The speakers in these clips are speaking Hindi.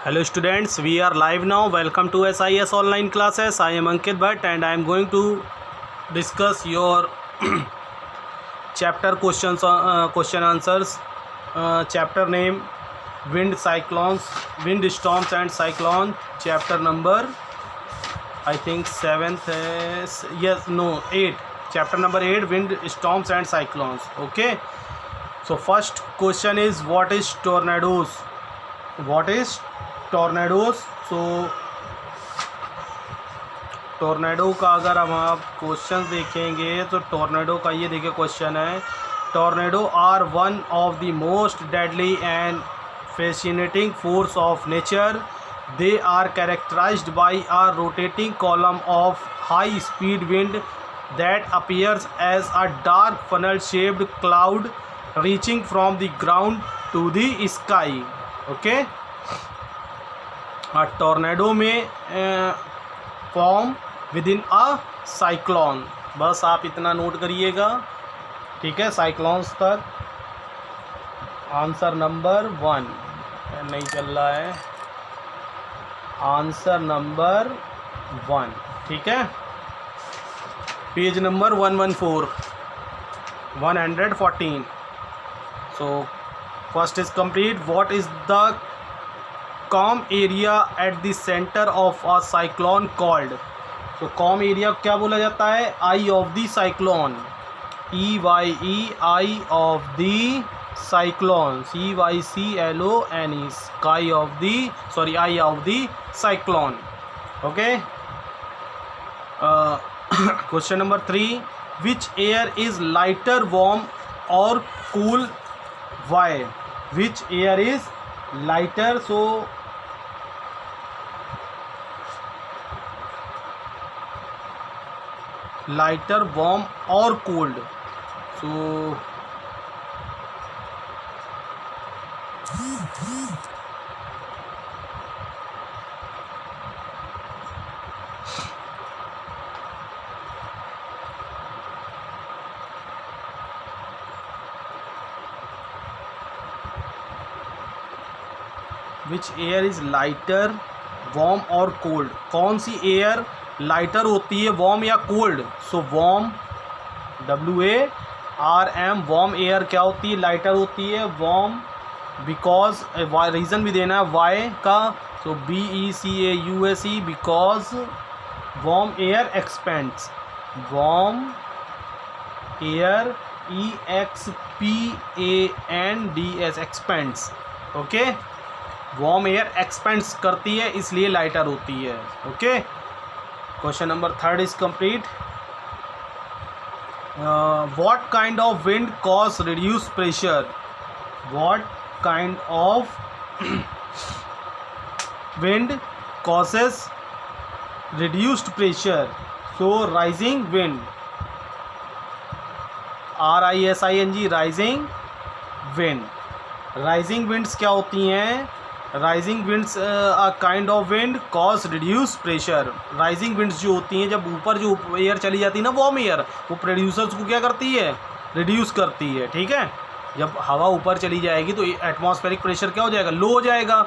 Hello students, we are live now. Welcome to SIS online classes. I am Ankit Bhatt and I am going to discuss your chapter questions, question answers. Chapter name wind storms and cyclone. Chapter number I think 7th is, yes, no, 8. Chapter number 8, wind storms and cyclones. Okay, so first question is, what is tornadoes? What is tornadoes? So tornado का अगर हम आप क्वेश्चन देखेंगे तो टॉर्नेडो का ये देखिए क्वेश्चन है, tornado are one of the most deadly and fascinating force of nature. They are characterized by a rotating column of high speed wind that appears as a dark funnel shaped cloud reaching from the ground to the sky. Okay, tornado में form within a cyclone. बस आप इतना नोट करिएगा, ठीक है. साइक्लोन्स तक आंसर नंबर 1 नहीं चल रहा है. आंसर नंबर 1, ठीक है. Page number 114. So first is complete. What is the calm area at the center of a cyclone called? तो calm area क्या बोला जाता है? eye of the cyclone. EYE, eye of the cyclone. CYCLONE, eye of the cyclone. Okay. Question number 3. Which air is lighter, warm or cool? Why? Which air is lighter? So lighter, warm or cold? So which air is lighter, warm और कोल्ड? कौन सी एयर लाइटर होती है, वार्म या cold? So warm, WARM, warm air क्या होती है? लाइटर होती है. वार्म बिकॉज, रीज़न भी देना है वाई का. सो BECAUSE, because warm air expends. Warm air EXPANDS, expends. Okay, warm air expends करती है, इसलिए लाइटर होती है. Okay. Question number 3 is complete. What kind of wind cause reduce pressure? What kind of wind causes reduced pressure? So rising wind, RISING, rising wind. Rising winds क्या होती हैं? Rising winds a kind of wind cause reduce pressure. Rising winds जो होती हैं, जब ऊपर जो एयर चली जाती है ना, वार्म एयर, वो प्रोड्यूसर्स को क्या करती है? रिड्यूस करती है. ठीक है, जब हवा ऊपर चली जाएगी तो एटमॉस्फेरिक प्रेशर क्या हो जाएगा? लो हो जाएगा.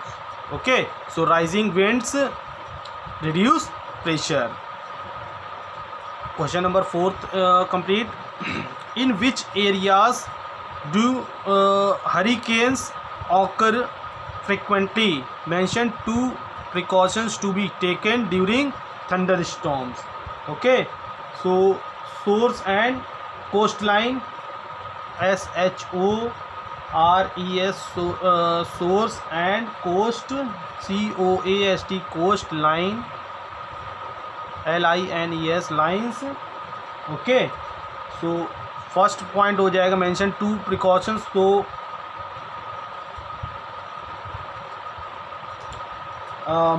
Okay, so rising winds reduce pressure. Question number 4 complete. In which areas do hurricanes occur frequently? Mention 2 precautions to be taken during thunderstorms. Okay, so source and coastline, SHORES, source and coast, COAST, coastline, LINES, lines. Okay, so first point हो जाएगा mention 2 precautions. तो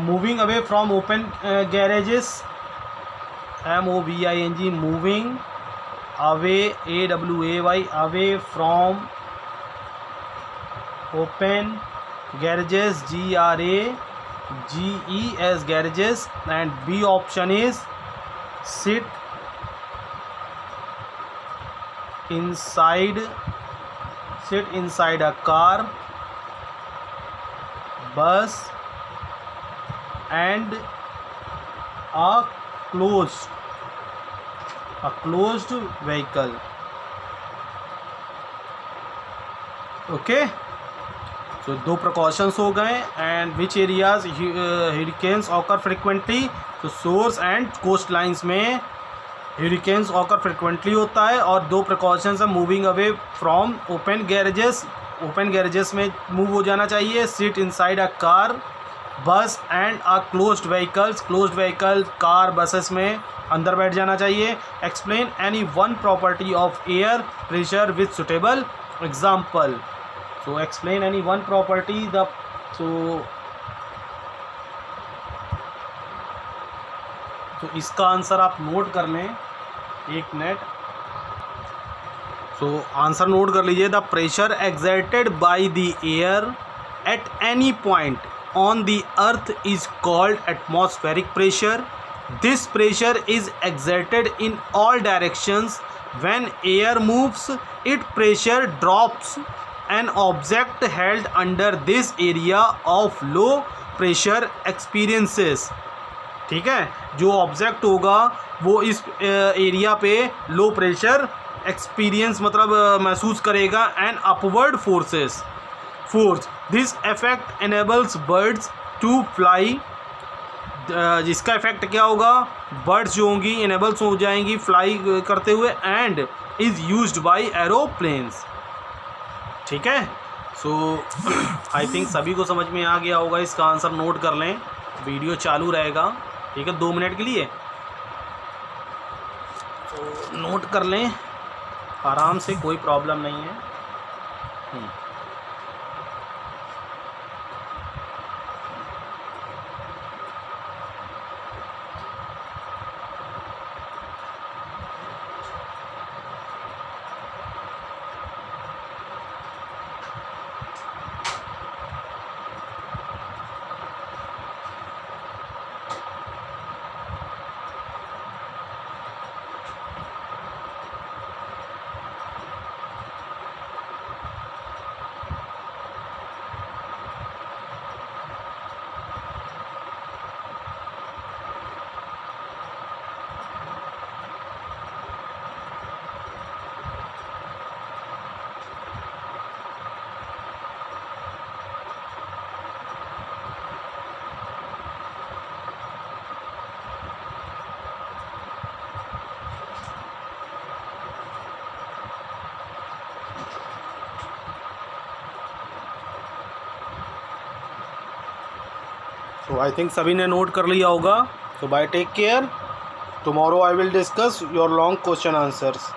moving away from open garages, MOVING, moving away, AWAY, away from open garages, GRAGES, garages. And B option is sit inside a car, bus, and a closed vehicle. Okay, so दो precautions हो गए. And which areas hurricanes occur frequently? तो source and coastlines में hurricanes occur frequently होता है. और दो precautions है, moving away from open garages. Open garages में मूव हो जाना चाहिए. सिट इनसाइड अ कार, बस and a closed vehicles. Closed vehicle car buses में अंदर बैठ जाना चाहिए. Explain any one property of air pressure with suitable example. So explain any one property the तो इसका आंसर आप नोट कर लें. एक मिनट. सो आंसर नोट कर लीजिए. The pressure exerted by the air at any point on the earth is called atmospheric pressure. This pressure is exerted in all directions. When air moves it pressure drops. An object held under this area of low pressure experiences. ठीक है, जो ऑब्जेक्ट होगा वो इस एरिया पे लो प्रेशर एक्सपीरियंस मतलब महसूस करेगा. And upward force. This effect enables birds to fly. जिसका इफेक्ट क्या होगा, बर्ड्स जो होंगी इनेबल्स हो जाएंगी फ्लाई करते हुए. And is used by aeroplanes. ठीक है, सो आई थिंक सभी को समझ में आ गया होगा. इसका आंसर नोट कर लें. वीडियो चालू रहेगा, ठीक है, 2 मिनट के लिए. तो नोट कर लें आराम से, कोई प्रॉब्लम नहीं है. तो आई थिंक सभी ने नोट कर लिया होगा. तो bye take care. Tomorrow I will discuss your long question answers.